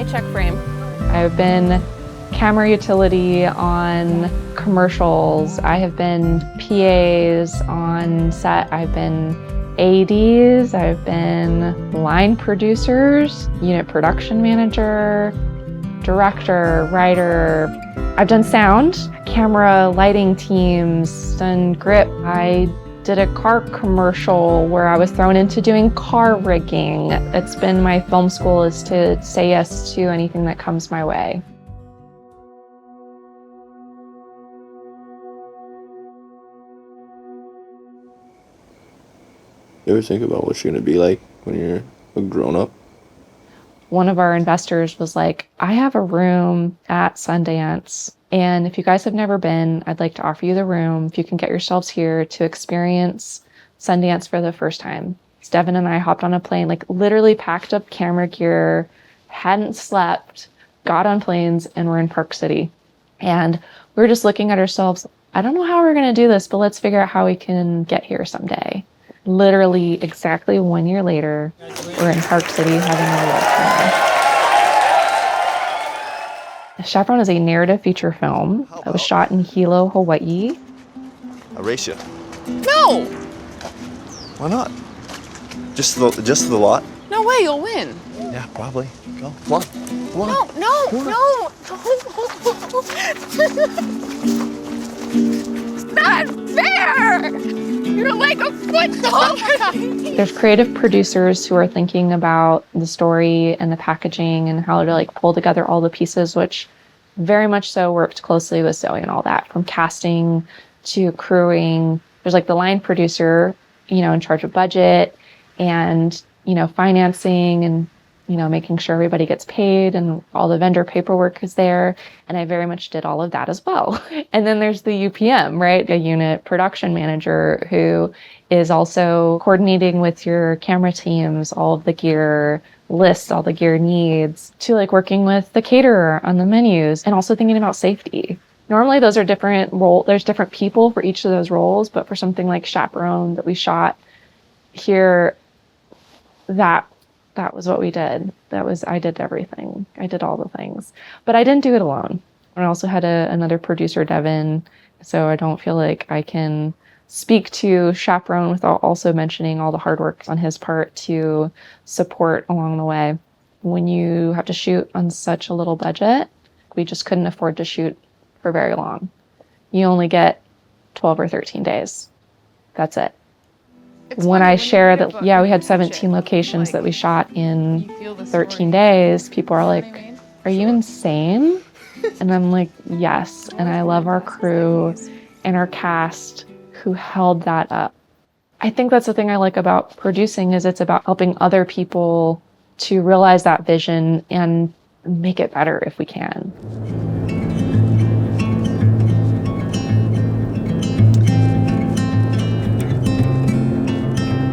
my check frame. I've been camera utility on commercials. I have been PAs on set. I've been ADs. I've been line producers, unit production manager, director, writer. I've done sound, camera, lighting teams, done grip. I did a car commercial where I was thrown into doing car rigging. It's been my film school is to say yes to anything that comes my way. You ever think about what you're gonna be like when you're a grown-up? One of our investors was like, I have a room at Sundance, and if you guys have never been, I'd like to offer you the room if you can get yourselves here to experience Sundance for the first time. Devin and I hopped on a plane, like literally packed up camera gear, hadn't slept, got on planes, and we're in Park City. And we were just looking at ourselves, I don't know how we're gonna do this, but let's figure out how we can get here someday. Literally exactly 1 year later, we're in Park City having our welcome. Chaperone is a narrative feature film that was shot in Hilo, Hawaii. I'll race you. No! Why not? Just the lot? No way, you'll win. Yeah, probably. Go. Come on. Come on. No. It's not fair! You're like a foot taller. There's creative producers who are thinking about the story and the packaging and how to like pull together all the pieces, which very much so worked closely with Zoe and all that, from casting to crewing. There's like the line producer, in charge of budget and, financing and, making sure everybody gets paid and all the vendor paperwork is there. And I very much did all of that as well. And then there's the UPM, right? A unit production manager who is also coordinating with your camera teams, all of the gear lists, all the gear needs, to like working with the caterer on the menus and also thinking about safety. Normally those are different roles. There's different people for each of those roles, but for something like Chaperone that we shot here, that was what we did. I did everything. I did all the things, but I didn't do it alone. I also had another producer, Devin, so I don't feel like I can speak to Chaperone without also mentioning all the hard work on his part to support along the way. When you have to shoot on such a little budget, we just couldn't afford to shoot for very long. You only get 12 or 13 days. That's it. When I share that, we had 17 locations that we shot in 13 days, people are like, are you insane? And I'm like, yes. And I love our crew and our cast who held that up. I think that's the thing I like about producing is it's about helping other people to realize that vision and make it better if we can.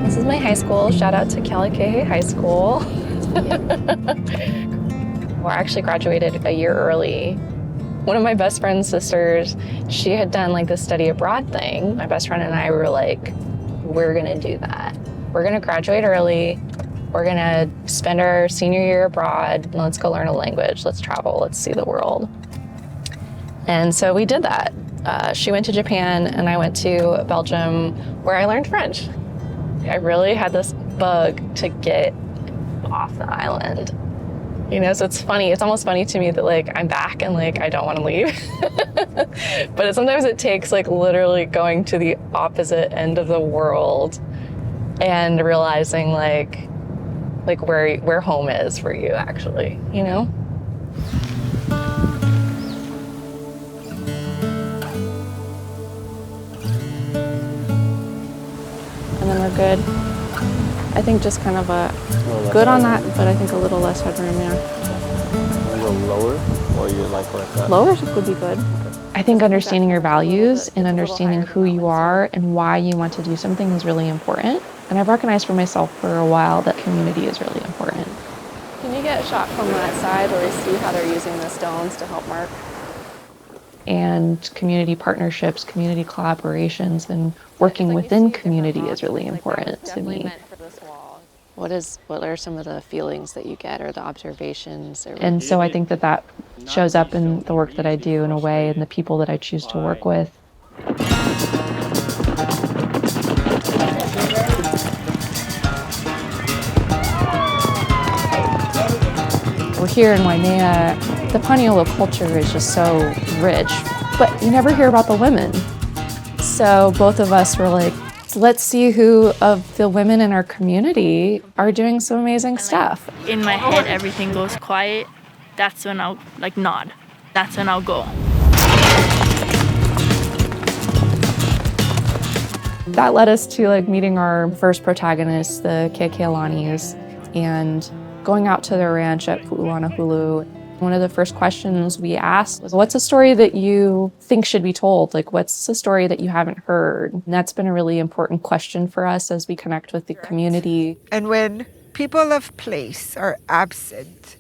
This is my high school. Shout out to Kealakekee High School. Well, I actually graduated a year early. One of my best friend's sisters, she had done like this study abroad thing. My best friend and I were like, we're gonna do that. We're gonna graduate early. We're gonna spend our senior year abroad and let's go learn a language. Let's travel, let's see the world. And so we did that. She went to Japan and I went to Belgium where I learned French. I really had this bug to get off the island. So it's funny. It's almost funny to me that like I'm back and like I don't want to leave. But sometimes it takes like literally going to the opposite end of the world and realizing like where home is for you actually, And then we're good. I think just kind of good on that, but I think a little less headroom, yeah. A little lower, or you like that? Lower would be good. I think understanding your values and understanding who you are and why you want to do something is really important. And I've recognized for myself for a while that community is really important. Can you get a shot from that side where we see how they're using the stones to help mark? And community partnerships, community collaborations, and working within community is really important to me. What are some of the feelings that you get or the observations? And so I think that shows up in the work that I do in a way, and the people that I choose to work with. We're here in Waimea. The Paniolo culture is just so rich, but you never hear about the women. So both of us were like, let's see who of the women in our community are doing some amazing stuff. In my head, everything goes quiet. That's when I'll nod. That's when I'll go. That led us to meeting our first protagonists, the Kekealanis, and going out to their ranch at Pu'uanahulu. One of the first questions we asked was, what's a story that you think should be told? What's a story that you haven't heard? And that's been a really important question for us as we connect with the community. And when people of place are absent,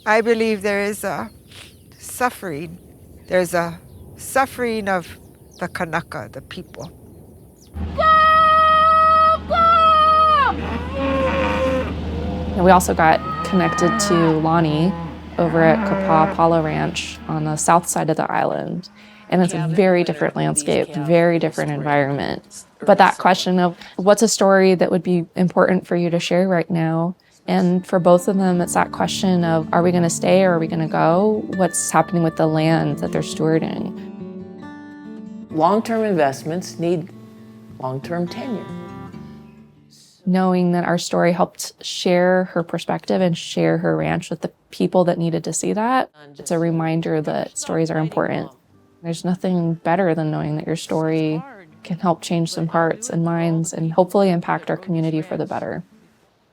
I believe there is a suffering. There's a suffering of the Kanaka, the people. And we also got connected to Lonnie over at Kapapala Ranch on the south side of the island. And it's a very different landscape, very different environment. But that question of what's a story that would be important for you to share right now? And for both of them, it's that question of, are we going to stay or are we going to go? What's happening with the land that they're stewarding? Long-term investments need long-term tenure. Knowing that our story helped share her perspective and share her ranch with the people that needed to see that, it's a reminder that stories are important. There's nothing better than knowing that your story can help change some hearts and minds and hopefully impact our community for the better.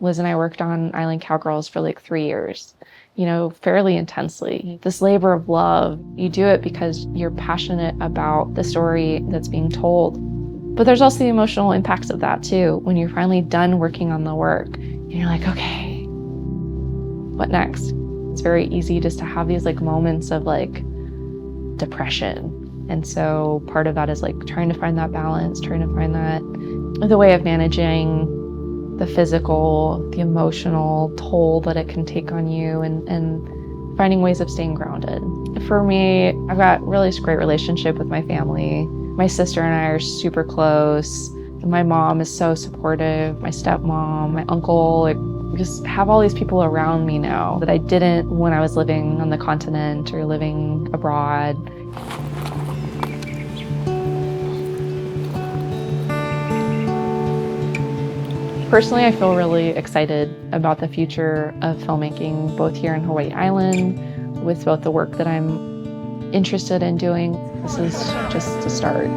Liz and I worked on Island Cowgirls for 3 years, fairly intensely. This labor of love, you do it because you're passionate about the story that's being told. But there's also the emotional impacts of that too. When you're finally done working on the work, and you're like, okay, what next? It's very easy just to have these moments of depression. And so part of that is trying to find that balance, trying to find the way of managing the physical, the emotional toll that it can take on you, and finding ways of staying grounded. For me, I've got really great relationship with my family. My sister and I are super close. My mom is so supportive, my stepmom, my uncle. I just have all these people around me now that I didn't when I was living on the continent or living abroad. Personally, I feel really excited about the future of filmmaking, both here in Hawaii Island, with both the work that I'm interested in doing. This is just a start.